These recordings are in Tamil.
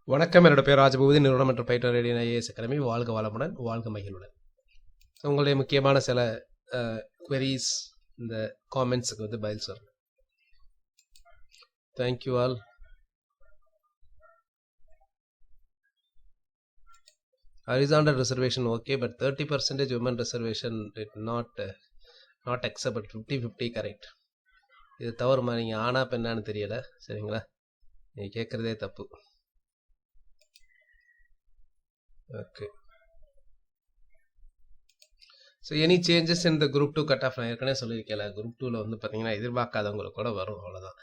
வணக்கம். என்னோட பேர் ராஜபூபதி. நிறுவனம் மற்றும் பயிற்று ரேடியன் ஐஏஎஸ் அகாடமி. வாழ்க வளமுடன், வாழ்க மகிழ்வுடன். உங்களுடைய முக்கியமான சில queries இந்த காமெண்ட்ஸுக்கு வந்து பதில் சொல்றேன். Thank you all. horizontal reservation okay, but 30% women reservation it not accepted. 50-50 correct. இது தவறுமா? நீங்கள் ஆனா பெண்ணான்னு தெரியல, சரிங்களா? நீங்கள் கேட்குறதே தப்பு. ஓகே. ஸோ எனி சேஞ்சஸ் இந்த குரூப் 2 கட் ஆஃப் நான் ஏற்கனவே சொல்லியிருக்கேன். குரூப் 2வில் வந்து பார்த்தீங்கன்னா எதிர்பார்க்காதவங்களுக்கு கூட வரும், அவ்வளோதான்.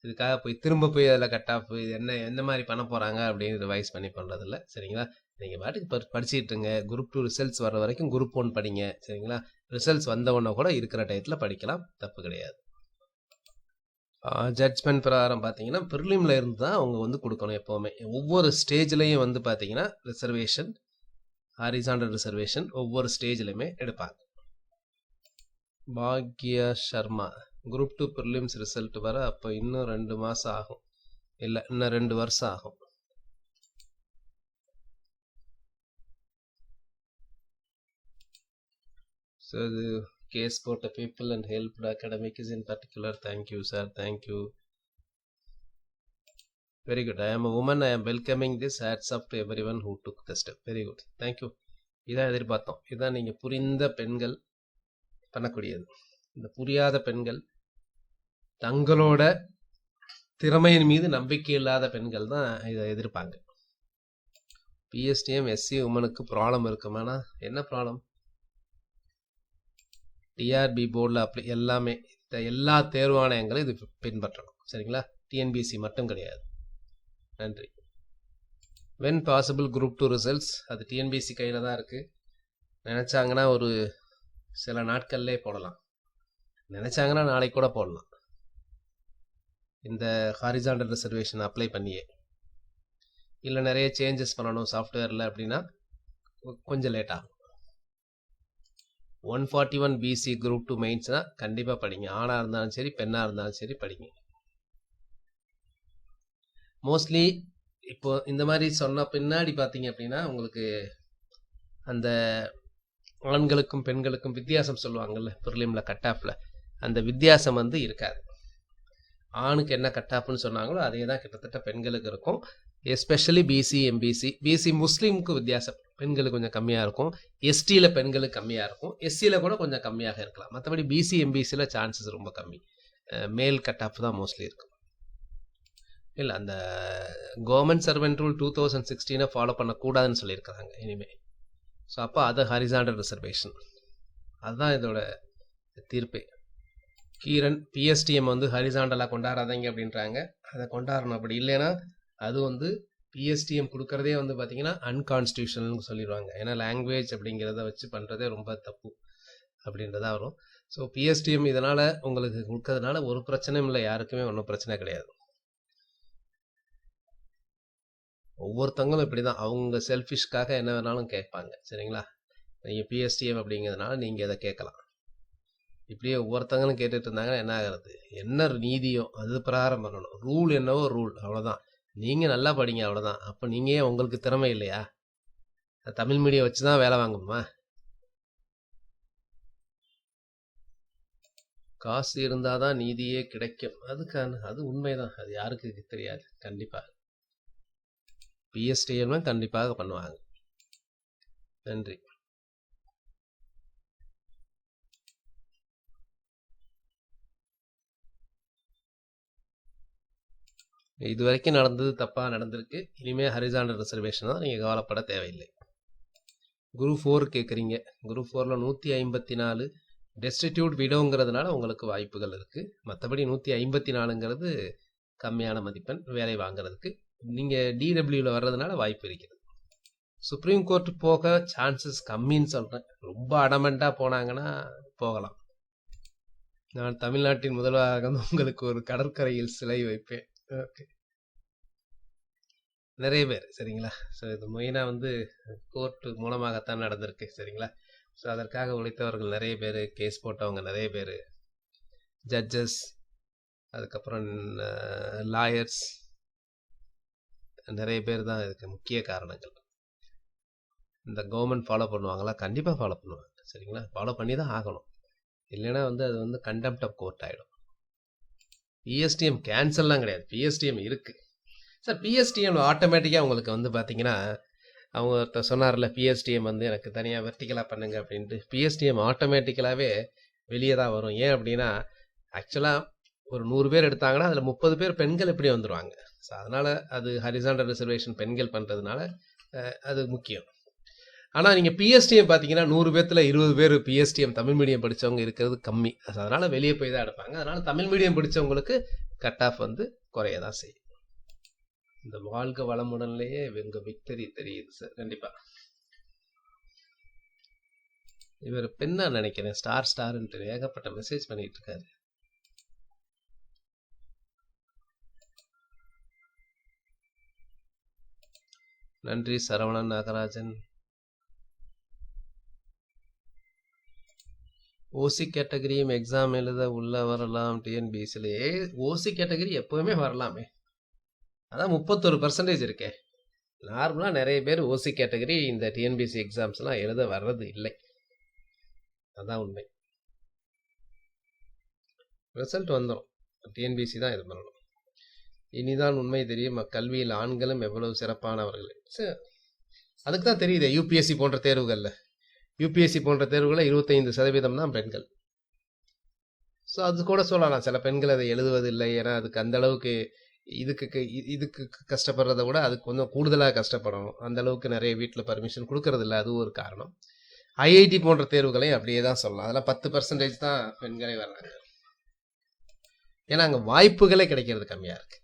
இதுக்காக திரும்ப போய் அதில் கட் ஆஃப் இது எந்த மாதிரி பண்ண போகிறாங்க அப்படின்னு ரிவைஸ் பண்ணி பண்ணுறதில்ல, சரிங்களா? நீங்கள் பாட்டுக்கு படிச்சுட்டுருங்க. குரூப் 2 ரிசல்ட்ஸ் வர வரைக்கும் குரூப் 1 படிங்க, சரிங்களா? ரிசல்ட்ஸ் வந்தவொன்னே கூட இருக்கிற டயத்தில் படிக்கலாம், தப்பு கிடையாது. ஜட்ஜ்மெண்ட் பிரகாரம் பார்த்தீங்கன்னா ப்ரிலிமில் இருந்து தான் அவங்க வந்து கொடுக்கணும் எப்போவுமே. ஒவ்வொரு ஸ்டேஜ்லேயும் வந்து பார்த்தீங்கன்னா ரிசர்வேஷன், ஹாரிசாண்டல் ரிசர்வேஷன் ஒவ்வொரு ஸ்டேஜ்லையுமே எடுப்பாங்க. Bhagya Sharma group 2 prelims result வர அப்போ இன்னும் 2 மாதம் ஆகும், இல்லை இன்னும் 2 வருஷம் ஆகும். ஸோ இது case for the people and helped academics in particular. Thank you sir, thank you. Very good. I am a woman, I am welcoming this. Hats up to everyone who took the step. Very good, thank you. இதான் எதிர்பார்த்தோம். இதான் நீங்கள் புரிந்த பெண்கள் பண்ணக்கூடியது. இந்த புரியாத பெண்கள், தங்களோட திறமையின் மீது நம்பிக்கை இல்லாத பெண்கள் தான் இதை எதிர்ப்பாங்க. பிஎஸ்டிஎம் எஸ்சி உமனுக்கு ப்ராப்ளம் இருக்குமானா என்ன ப்ராப்ளம்? டிஆர்பி போர்டில் அப்படி எல்லாமே எல்லா தேர்வாணையங்களும் இது பின்பற்றணும், சரிங்களா? டிஎன்பிஎஸ்சி மட்டும் கிடையாது. நன்றி. வென் பாசிபிள் குரூப் 2 ரிசல்ட்ஸ், அது டிஎன்பிஎஸ்சி கையில் தான் இருக்குது. நினச்சாங்கன்னா ஒரு சில நாட்கள்லே போடலாம், நினச்சாங்கன்னா நாளைக்கு கூட போடலாம். இந்த ஹாரிசாண்டல் ரிசர்வேஷன் அப்ளை பண்ணியே. இல்லை நிறைய சேஞ்சஸ் பண்ணணும் சாஃப்ட்வேரில் அப்படின்னா கொஞ்சம் லேட் ஆகும். 141 பிசி குரூப் 2 மெயின்ஸ்னா கண்டிப்பாக படிங்க. ஆணாக இருந்தாலும் சரி, பெண்ணாக இருந்தாலும் சரி படிங்க. மோஸ்ட்லி இப்போ இந்த மாதிரி சொன்ன பின்னாடி பார்த்தீங்க அப்படின்னா உங்களுக்கு அந்த ஆண்களுக்கும் பெண்களுக்கும் வித்தியாசம் சொல்லுவாங்கல்ல ப்ரிலிமில் கட் ஆஃபில், அந்த வித்தியாசம் வந்து இருக்காது. ஆணுக்கு என்ன கட் ஆஃப்னு சொன்னாங்களோ அதே தான் கிட்டத்தட்ட பெண்களுக்கு இருக்கும். Especially BC, MBC. பிசி முஸ்லீமுக்கு வித்தியாசம், பெண்களுக்கு கொஞ்சம் கம்மியாக இருக்கும். எஸ்டியில் பெண்களுக்கு கம்மியாக இருக்கும். எஸ்சியில் கூட கொஞ்சம் கம்மியாக இருக்கலாம். மற்றபடி பிசி, எம்பிசியில் சான்சஸ் ரொம்ப கம்மி. மேல் கட் ஆஃப் தான் மோஸ்ட்லி இருக்கும். இல்லை, அந்த கவர்மெண்ட் சர்வெண்ட் ரூல் 2016 ஃபாலோ பண்ணக்கூடாதுன்னு சொல்லியிருக்கிறாங்க இனிமேல். ஸோ அப்போ அது ஹாரிசாண்டல் ரிசர்வேஷன், அதுதான் இதோட தீர்ப்பே. கீரன் பிஎஸ்டிஎம் வந்து ஹாரிசாண்டலாக கொண்டாடாதீங்க அப்படின்றாங்க. அதை கொண்டாடணும். அப்படி இல்லைன்னா அது வந்து பிஎஸ்டிஎம் கொடுக்கறதே வந்து பார்த்தீங்கன்னா அன்கான்ஸ்டியூஷனல்னு சொல்லிடுவாங்க. ஏன்னா லாங்குவேஜ் அப்படிங்கிறத வச்சு பண்ணுறதே ரொம்ப தப்பு அப்படின்றதா வரும். ஸோ பிஎஸ்டிஎம் இதனால் உங்களுக்கு கொடுக்கறதுனால ஒரு பிரச்சனையும் இல்லை, யாருக்குமே ஒன்றும் பிரச்சனை கிடையாது. ஒவ்வொருத்தவங்களும் இப்படி தான் அவங்க செல்ஃபிஷ்காக என்ன வேணாலும் கேட்பாங்க, சரிங்களா? நீங்கள் பிஎஸ்டிஎம் அப்படிங்கிறதுனால நீங்கள் இதை கேட்கலாம். இப்படியே ஒவ்வொருத்தங்களும் கேட்டுட்டு இருந்தாங்கன்னா என்ன ஆகிறது? என்ன நீதியோ அது பிரகாரம் பண்ணணும். ரூல் என்னவோ ரூல், அவ்வளோதான். நீங்கள் நல்லா படிங்க, அவ்வளோதான். அப்போ நீங்கள் ஏன் உங்களுக்கு திறமை இல்லையா? தமிழ் மீடியம் வச்சு தான் வேலை வாங்கணுமா? காசு இருந்தால் தான் நீதியே கிடைக்கும், அது உண்மைதான். அது யாருக்கு தெரியாது? கண்டிப்பாக பிஎஸ்டிஎம் கண்டிப்பாக பண்ணுவாங்க. நன்றி. இது வரைக்கும் நடந்தது தப்பாக நடந்திருக்கு. இனிமேல் ஹாரிசாண்டல் ரிசர்வேஷன் தான், நீங்கள் கவலைப்பட தேவையில்லை. குரூப் 4 கேட்குறீங்க. குரூப் 4ல் 154 டெஸ்டிடியூட் விடோங்கிறதுனால உங்களுக்கு வாய்ப்புகள் இருக்குது. மற்றபடி 154ங்கிறது கம்மியான மதிப்பெண் வேலை வாங்கிறதுக்கு. நீங்கள் டிடபிள்யூவில் வர்றதுனால வாய்ப்பு இருக்கிறது. சுப்ரீம் கோர்ட்டு போக சான்சஸ் கம்மின்னு சொல்கிறேன். ரொம்ப அடமெண்ட்டாக போனாங்கன்னா போகலாம். நான் தமிழ்நாட்டின் முதல்வராக உங்களுக்கு ஒரு கடற்கரையில் சிலை வைப்பேன். ஓகே, நிறைய பேர், சரிங்களா? ஸோ இது மெயினாக வந்து கோர்ட்டு மூலமாகத்தான் நடந்திருக்கு, சரிங்களா? ஸோ அதற்காக உழைத்தவர்கள் நிறைய பேர், கேஸ் போட்டவங்க நிறைய பேர், ஜட்ஜஸ், அதுக்கப்புறம் லாயர்ஸ், நிறைய பேர் தான் இதுக்கு முக்கிய காரணங்கள். இந்த கவர்மெண்ட் ஃபாலோ பண்ணுவாங்களா? கண்டிப்பாக ஃபாலோ பண்ணுவாங்க. சரிங்களா? ஃபாலோ பண்ணி தான் ஆகணும். இல்லைன்னா அது கண்டெம்ட் ஆஃப் கோர்ட் ஆகிடும். பிஎஸ்டிஎம் கேன்சல்லாம் கிடையாது, பிஎஸ்டிஎம் இருக்குது சார். பிஎஸ்டிஎம் ஆட்டோமேட்டிக்காக உங்களுக்கு பார்த்தீங்கன்னா, அவங்க சொன்னார்ல பிஎஸ்டிஎம் எனக்கு தனியாக வெர்டிக்கலாக பண்ணுங்க அப்படின்ட்டு. பிஎஸ்டிஎம் ஆட்டோமேட்டிக்கலாகவே வெளியே தான் வரும். ஏன் அப்படின்னா, ஆக்சுவலாக ஒரு 100 பேர் எடுத்தாங்கன்னா அதில் 30 பேர் பெண்கள் இப்படி வந்துடுவாங்க. ஸோ அதனால் அது ஹரிசாண்டல் ரிசர்வேஷன் பெண்கள் பண்ணுறதுனால அது முக்கியம். ஆனால் நீங்கள் பிஎஸ்டிஎம் பார்த்தீங்கன்னா 100 பேர்த்தில் 20 பேர் பிஎஸ்டிஎம் தமிழ் மீடியம் படித்தவங்க இருக்கிறது கம்மி. அதனால் வெளியே போய் தான் எடுப்பாங்க. அதனால் தமிழ் மீடியம் படித்தவங்களுக்கு கட் ஆஃப் குறைய தான் செய்யும். இந்த வாழ்க வளமுடன்லேயே எங்கள் விக்டரி தெரியுது சார். கண்டிப்பாக இவர் பெண்ணா நினைக்கிறேன். ஸ்டார்ன்ட்டு ஏகப்பட்ட மெசேஜ் பண்ணிட்டு இருக்காரு. நன்றி சரவணன் நாகராஜன். ஓசி கேட்டகரியும் எக்ஸாம் எழுத உள்ள வரலாம் டிஎன்பிசியில். ஓசி கேட்டகரி எப்போவுமே வரலாமே, அதான் 31% இருக்கே. நார்மலாக நிறைய பேர் ஓசி கேட்டகரி இந்த டிஎன்பிசி எக்ஸாம்ஸ்லாம் எழுத வர்றது இல்லை. அதான் உண்மை. ரிசல்ட் வந்துடும், டிஎன்பிசி தான் இது பண்ணணும். இனிதான் உண்மை தெரியும், கல்வியில் ஆண்களும் எவ்வளவு சிறப்பானவர்கள். அதுக்கு தான் தெரியுது. யூபிஎஸ்சி போன்ற தேர்வுகளில் 25% தான் பெண்கள். ஸோ அது கூட சொல்லலாம், சில பெண்கள் அதை எழுதுவதில்லை. ஏன்னா அதுக்கு அந்த அளவுக்கு இதுக்கு கஷ்டப்படுறத விட அதுக்கு கொஞ்சம் கூடுதலாக கஷ்டப்படணும். அந்த அளவுக்கு நிறைய வீட்டில் பர்மிஷன் கொடுக்கறதில்ல, அது ஒரு காரணம். ஐஐடி போன்ற தேர்வுகளையும் அப்படியே தான் சொல்லலாம். அதெல்லாம் 10% தான் பெண்களே வர்றாங்க. ஏன்னா அங்கே வாய்ப்புகளே கிடைக்கிறது கம்மியாக இருக்குது.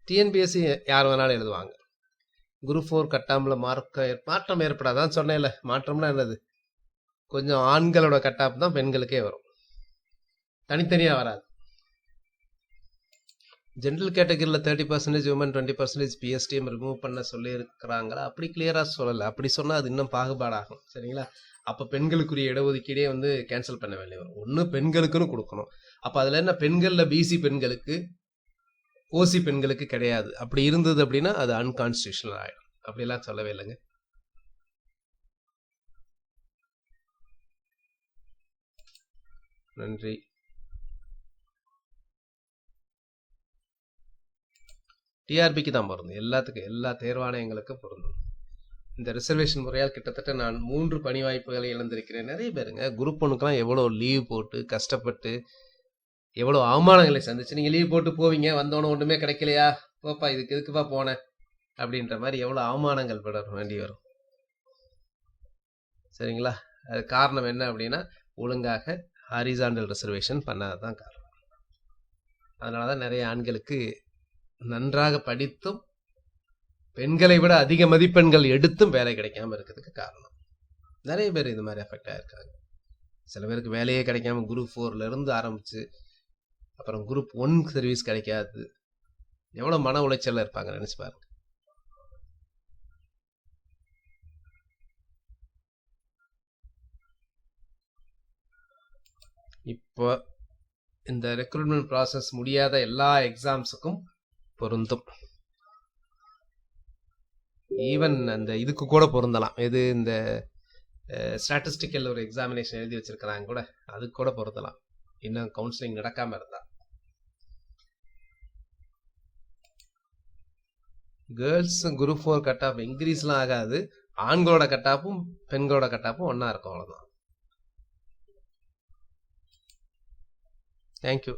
டிஎன்பிஎஸ்சி யார் வேணாலும் எழுதுவாங்க. குரூப் 4 கட்டாமில் மாற்றம் ஏற்படாதான் சொன்னேன்ல. மாற்றம்னா என்னது? கொஞ்சம் ஆண்களோட கட்டாப் தான் பெண்களுக்கே வரும், தனித்தனியாக வராது. ஜென்ரல் கேட்டகரியில் 30% உமன், 20% பிஎஸ்டிஎம் ரிமூவ் பண்ண சொல்லியிருக்கிறாங்களா? அப்படி கிளியராக சொல்லலை. அப்படி சொன்னால் அது இன்னும் பாகுபாடாகும். சரிங்களா? அப்போ பெண்களுக்குரிய இடஒதுக்கீடே கேன்சல் பண்ண வேண்டிய வரும். ஒன்று பெண்களுக்குன்னு கொடுக்கணும். அப்போ அதில் என்ன, பெண்களில் பிசி பெண்களுக்கு, ஓசி பெண்களுக்கு கிடையாது. அப்படி இருந்தது அப்படின்னா அது அன்கான்ஸ்டியூஷனல் ஆகிடும். அப்படிலாம் சொல்லவே இல்லைங்க. நன்றி. டிஆர்பிக்கு தான் பொருந்தும், எல்லாத்துக்கும், எல்லா தேர்வாணையங்களுக்கும் பொருந்தும். இந்த ரிசர்வேஷன் முறையால் கிட்டத்தட்ட நான் 3 பணி வாய்ப்புகளை இழந்திருக்கிறேன். நிறைய பேருங்க குரூப் 1க்குலாம் எவ்வளோ லீவ் போட்டு கஷ்டப்பட்டு எவ்வளோ அவமானங்களை சந்திச்சு. நீங்கள் லீவ் போட்டு போவீங்க, வந்தோன்னு ஒன்றுமே கிடைக்கலையா, போப்பா இதுக்கு எதுக்குப்பா போனேன் அப்படின்ற மாதிரி எவ்வளோ அவமானங்கள் பட வேண்டி வரும். சரிங்களா? அது காரணம் என்ன அப்படின்னா, ஒழுங்காக ஹாரிசாண்டல் ரிசர்வேஷன் பண்ணாதான் காரணம். அதனால தான் நிறைய ஆண்களுக்கு நன்றாக படித்தும் பெண்களை விட அதிக மதிப்பெண்கள் எடுத்தும் வேலை கிடைக்காம இருக்கிறதுக்கு காரணம். நிறைய பேர் இது மாதிரி எஃபெக்ட் ஆகிருக்காங்க. சில பேருக்கு வேலையே கிடைக்காம குரூப் 4 ஆரம்பிச்சு அப்புறம் குரூப் 1 சர்வீஸ் கிடைக்காது. எவ்வளோ மன உளைச்சல்ல இருப்பாங்க நினைச்சு பாருங்க. இப்போ இந்த ரெக்ரூட்மெண்ட் ப்ராசஸ் முடியாத எல்லா எக்ஸாம்ஸுக்கும் பொருந்தும். ஈவன் அந்த இதுக்கு கூட பொருந்தலாம். இது இந்த ஸ்டாட்டிஸ்டிக்கல் ஒரு எக்ஸாமினேஷன் எழுதி வச்சிருக்கிறாங்க கூட, அதுக்கு கூட பொருந்தலாம். இன்னும் கவுன்சிலிங் நடக்காம இருந்தா. கேர்ள்ஸ் குரூப் 4 கட் ஆஃப் இன்க்ரீஸ்லாம் ஆகாது. ஆண்களோட கட் ஆஃபும் பெண்களோட கட் ஆஃபும் ஒன்னா இருக்கும், அவ்வளவுதான். தேங்க்யூ.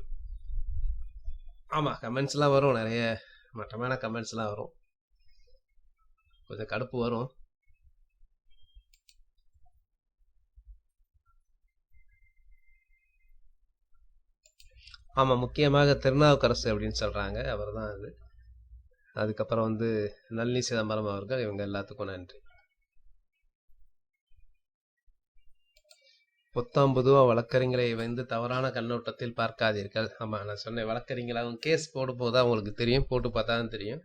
ஆமா, கமெண்ட்ஸ்லாம் வரும், நிறைய மட்டமான கமெண்ட்ஸ்லாம் வரும், கொஞ்சம் கடுப்பு வரும். ஆமாம், முக்கியமாக திருநாவுக்கரசு அப்படின்னு சொல்கிறாங்க, அவர் தான் அது. அதுக்கப்புறம் நளினி சிதம்பரம் அவர்கள், இவங்க எல்லாத்துக்கும் நன்றி. பொதுவாக வழக்கறிஞரை தவறான கண்ணோட்டத்தில் பார்க்காதீர்கள். ஆமாம், நான் சொன்னேன், வழக்கறிஞர் கேஸ் போடும்போது தான் உங்களுக்கு தெரியும், போட்டு பார்த்தா தான் தெரியும்.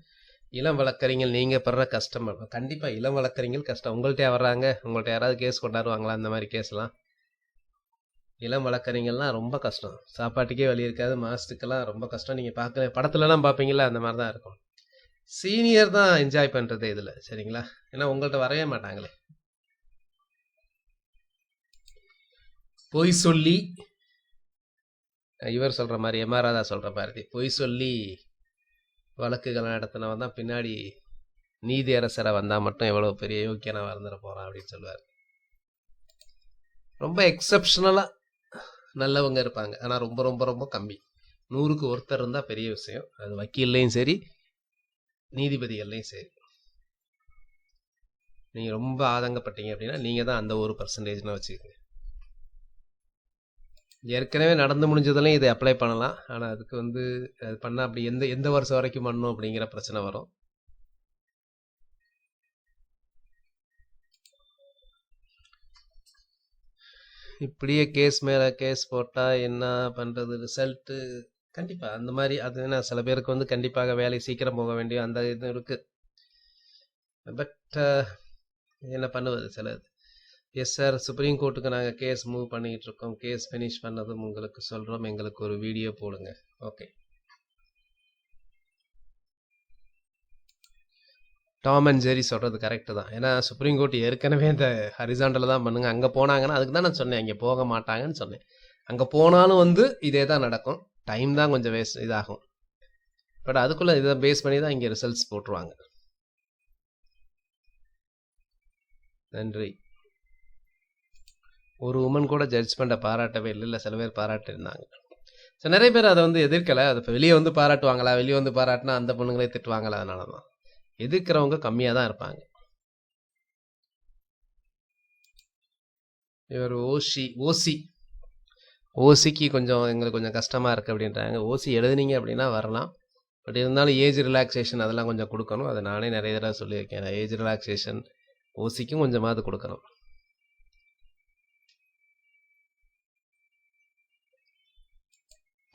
இளம் வழக்கறிஞர் நீங்கள் படுற கஷ்டம் கண்டிப்பாக. இளம் வழக்கறிஞர் கஷ்டம். உங்கள்கிட்ட வர்றாங்க, உங்கள்கிட்ட யாராவது கேஸ் கொண்டாடுவாங்களா? அந்த மாதிரி கேஸ்லாம் இளம் வழக்கறிஞர்லாம் ரொம்ப கஷ்டம். சாப்பாட்டுக்கே வழி இருக்காது, மாதத்துக்கெல்லாம் ரொம்ப கஷ்டம். நீங்கள் பார்க்குற படத்துலலாம் பார்ப்பீங்களா, அந்த மாதிரி தான் இருக்கும். சீனியர் தான் என்ஜாய் பண்றதே இதுல, சரிங்களா? ஏன்னா உங்கள்ட்ட வரவே மாட்டாங்களே. பொய் சொல்லி இவர் சொல்ற மாதிரி எம்ஆராதா சொல்ற மாதிரி பொய் சொல்லி வழக்குகள் நடத்தினவன் தான் பின்னாடி நீதி அரசரை வந்தா மட்டும் எவ்வளவு பெரிய யோக்கியனா வந்துட போறான் அப்படின்னு சொல்லுவார். ரொம்ப எக்ஸப்ஷனலா நல்லவங்க இருப்பாங்க, ஆனா ரொம்ப ரொம்ப ரொம்ப கம்மி. 100க்கு ஒருத்தர் இருந்தா பெரிய விஷயம். அது வக்கீல்லையும் சரி நீதிபதிகள்லையும் சரி. நீங்க ரொம்ப ஆதங்கப்பட்டீங்க அப்படின்னா நீங்க தான் அந்த 1% வச்சுக்கோங்க. ஏற்கனவே நடந்து முடிஞ்சதுலையும் இதை அப்ளை பண்ணலாம். ஆனா அதுக்கு அது பண்ணா அப்படி எந்த வருஷம் வரைக்கும் பண்ணணும் அப்படிங்கிற பிரச்சனை வரும். இப்படியே கேஸ் மேல கேஸ் போட்டா என்ன பண்றது? ரிசல்ட் கண்டிப்பா அந்த மாதிரி. அது என்ன, சில பேருக்கு கண்டிப்பாக வேலை சீக்கிரம் போக வேண்டிய அந்த இது இருக்கு. பட் என்ன பண்ணுவது சிலது. எஸ் சார், சுப்ரீம் கோர்ட்டுக்கு நாங்கள் கேஸ் மூவ் பண்ணிக்கிட்டு இருக்கோம். கேஸ் ஃபினிஷ் பண்ணதும் உங்களுக்கு சொல்கிறோம். எங்களுக்கு ஒரு வீடியோ போடுங்க. ஓகே. டாம் அண்ட் ஜெரி சொல்கிறது கரெக்டு தான். ஏன்னா சுப்ரீம் கோர்ட் ஏற்கனவே இந்த ஹரிசாண்டலில் தான் பண்ணுங்க. அங்கே போனாங்கன்னா அதுக்கு தான் நான் சொன்னேன் அங்கே போக மாட்டாங்கன்னு சொன்னேன். அங்கே போனாலும் இதே தான் நடக்கும். டைம் தான் கொஞ்சம் வேஸ்ட் இதாகும். பட் அதுக்குள்ளே இதை பேஸ் பண்ணி தான் இங்கே ரிசல்ட்ஸ் போட்டுருவாங்க. நன்றி. ஒரு உமன் கூட ஜட்ஜ்மெண்ட்டை பாராட்டவே இல்லை. சில பேர் பாராட்டிருந்தாங்க. ஸோ நிறைய பேர் அதை எதிர்க்கலை. அதை இப்போ வெளியே பாராட்டுவாங்களா? வெளியே பாராட்டினா அந்த பொண்ணுங்களே திட்டுவாங்களா? அதனால தான் எதிர்க்கிறவங்க கம்மியாக தான் இருப்பாங்க. இவர் ஓசிக்கு எங்களுக்கு கொஞ்சம் கஷ்டமாக இருக்குது அப்படின்றாங்க. ஓசி எழுதுனீங்க அப்படின்னா வரலாம். பட் இருந்தாலும் ஏஜ் ரிலாக்ஸேஷன் அதெல்லாம் கொஞ்சம் கொடுக்கணும். அதை நானே நிறைய தடவை சொல்லியிருக்கேன். ஏஜ் ரிலாக்ஸேஷன் ஓசிக்கும் கொஞ்சமாவது கொடுக்கணும்.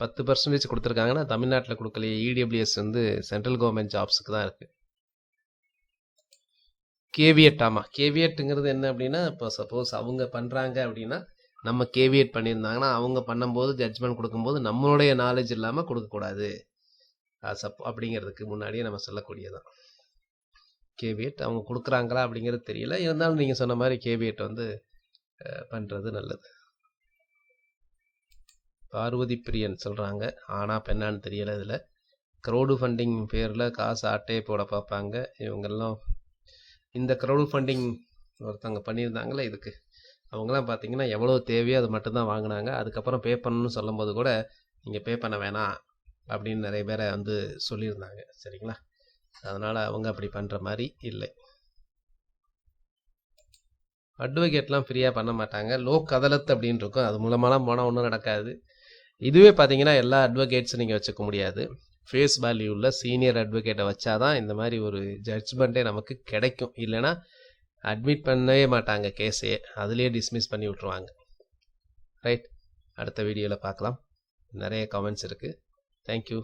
10% கொடுத்துருக்காங்கன்னா தமிழ்நாட்டில் கொடுக்கலையே. இடபிள்யூஎஸ் சென்ட்ரல் கவர்மெண்ட் ஜாப்ஸுக்கு தான் இருக்குது. கேவியட். ஆமாம், கேவியட்டுங்கிறது என்ன அப்படின்னா, இப்போ சப்போஸ் அவங்க பண்ணுறாங்க அப்படின்னா நம்ம கேவியட் பண்ணியிருந்தாங்கன்னா அவங்க பண்ணும்போது ஜட்ஜ்மெண்ட் கொடுக்கும்போது நம்மளுடைய நாலேஜ் இல்லாமல் கொடுக்கக்கூடாது அப்படிங்கிறதுக்கு முன்னாடியே நம்ம சொல்லக்கூடியதான் கேவியட். அவங்க கொடுக்குறாங்களா அப்படிங்கிறது தெரியல. இருந்தாலும் நீங்கள் சொன்ன மாதிரி கேவியட் பண்ணுறது நல்லது. பார்வதி பிரியன் சொல்கிறாங்க, ஆனால் பெண்ணான்னு தெரியலை. இதில் க்ரௌடு ஃபண்டிங் பேரில் காசு ஆட்டையை போட பார்ப்பாங்க. இவங்கெல்லாம் இந்த க்ரௌடு ஃபண்டிங் ஒருத்தவங்க பண்ணியிருந்தாங்களே, இதுக்கு அவங்களாம் பார்த்தீங்கன்னா எவ்வளோ தேவையோ அது மட்டும்தான் வாங்கினாங்க. அதுக்கப்புறம் பே பண்ணணும்னு சொல்லும் போது கூட நீங்கள் பே பண்ண வேணாம் அப்படின்னு நிறைய பேரை சொல்லியிருந்தாங்க. சரிங்களா? அதனால் அவங்க அப்படி பண்ணுற மாதிரி இல்லை. அட்வொகேட்லாம் ஃப்ரீயாக பண்ண மாட்டாங்க. லோக் அதாலத் அப்படின்னு இருக்கும். அது மூலமாலாம் போனால் ஒன்றும் நடக்காது. இதுவே பார்த்தீங்கன்னா எல்லா அட்வொகேட்ஸும் நீங்கள் வச்சுக்க முடியாது. ஃபேஸ் வேல்யூவில் சீனியர் அட்வொகேட்டை வச்சாதான் இந்த மாதிரி ஒரு ஜட்ஜ்மெண்ட்டே நமக்கு கிடைக்கும். இல்லைன்னா அட்மிட் பண்ணவே மாட்டாங்க கேஸையே, அதுலேயே டிஸ்மிஸ் பண்ணி விட்ருவாங்க. ரைட், அடுத்த வீடியோவில் பார்க்கலாம். நிறைய கமெண்ட்ஸ் இருக்குது. தேங்க்யூ.